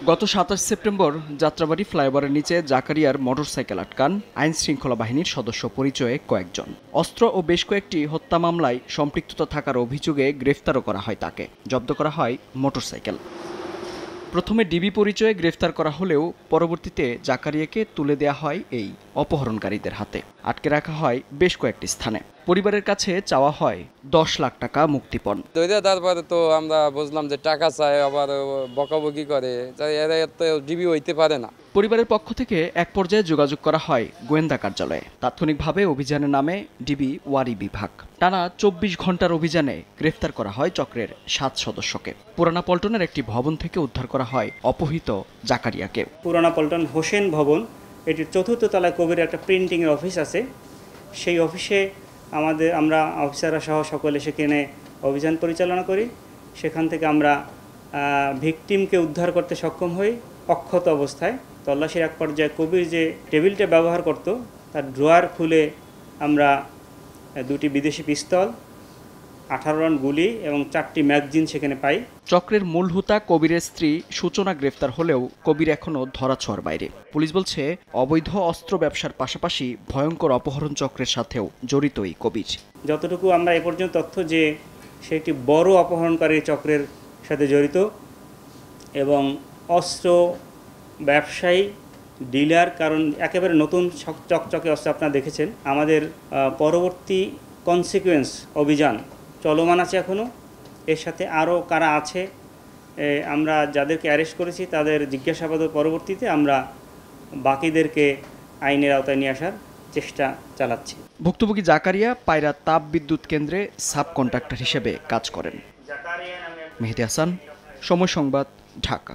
গত ২৭ সেপ্টেম্বর যাত্রাবাড়ী ফ্লাইওভারের নিচে জাকারিয়ার মোটরসাইকেল আটকান আইন শৃঙ্খলা বাহিনীর সদস্য পরিচয়ে কয়েকজন। অস্ত্র ও বেশ কয়েকটি হত্যা মামলায় সম্পৃক্ততা থাকার অভিযোগে গ্রেফতারও করা হয় তাকে। জব্দ করা হয় মোটরসাইকেল। প্রথমে ডিবি পরিচয়ে গ্রেফতার করা হলেও পরবর্তীতে জাকারিয়াকে তুলে দেয়া হয় এই অপহরণকারীদের হাতে। আটকে রাখা হয় বেশ কয়েকটি স্থানে। পরিবারের কাছে চাওয়া হয় ১০ লাখ টাকা মুক্তিপণ। তারপরে তো আমরা বুঝলাম যে টাকা চায়, আবার বকাবকি করে, এরা তো ডিবি হইতে পারে না। পরিবারের পক্ষ থেকে এক পর্যায়ে যোগাযোগ করা হয় গোয়েন্দা কার্যালয়ে। তাৎক্ষণিকভাবে অভিযানে নামে ডিবি ওয়ারি বিভাগ। টানা ২৪ ঘন্টার অভিযানে গ্রেফতার করা হয় চক্রের ৭ সদস্যকে। পুরানা পল্টনের একটি ভবন থেকে উদ্ধার করা হয় অপহৃত জাকারিয়াকে। পুরানা পল্টন হোসেন ভবন, এটির ৪র্থ তলায় কবির একটা প্রিন্টিংয়ের অফিস আছে। সেই অফিসে আমরা অফিসাররা সহ সকলে সেখানে অভিযান পরিচালনা করি। সেখান থেকে আমরা ভিকটিমকে উদ্ধার করতে সক্ষম হই অক্ষত অবস্থায়। তল্লাশির এক পর্যায়ে কবির যে টেবিলটা ব্যবহার করত তার ড্রয়ার খুলে আমরা ২টি বিদেশি পিস্তল, ১৮ রাউন্ড গুলি এবং ৪টি ম্যাগজিন সেখানে পাই। চক্রের মূল হুতা কবিরের স্ত্রী সূচনা গ্রেফতার হলেও কবির এখনও ধরাছোঁয়ার বাইরে। পুলিশ বলছে অবৈধ অস্ত্র ব্যবসার পাশাপাশি ভয়ঙ্কর অপহরণ চক্রের সাথেও জড়িত এই কবির। যতটুকু আমরা এ পর্যন্ত তথ্য যে সে একটি বড় অপহরণকারী চক্রের সাথে জড়িত এবং অস্ত্র ব্যবসায়ী ডিলার, কারণ একেবারে নতুন চকচকে অস্ত্র আপনারা দেখেছেন। আমাদের পরবর্তী কনসিকুয়েন্স অভিযান চলমান আছে এখনও। এর সাথে আরও কারা আছে, আমরা যাদেরকে অ্যারেস্ট করেছি তাদের জিজ্ঞাসাবাদের পরবর্তীতে আমরা বাকিদেরকে আইনের আওতায় নিয়ে আসার চেষ্টা চালাচ্ছি। ভুক্তভোগী জাকারিয়া পায়রা তাপ বিদ্যুৎ কেন্দ্রে সাব কন্ট্রাক্টর হিসেবে কাজ করেন। মেহেদী হাসান, সময় সংবাদ, ঢাকা।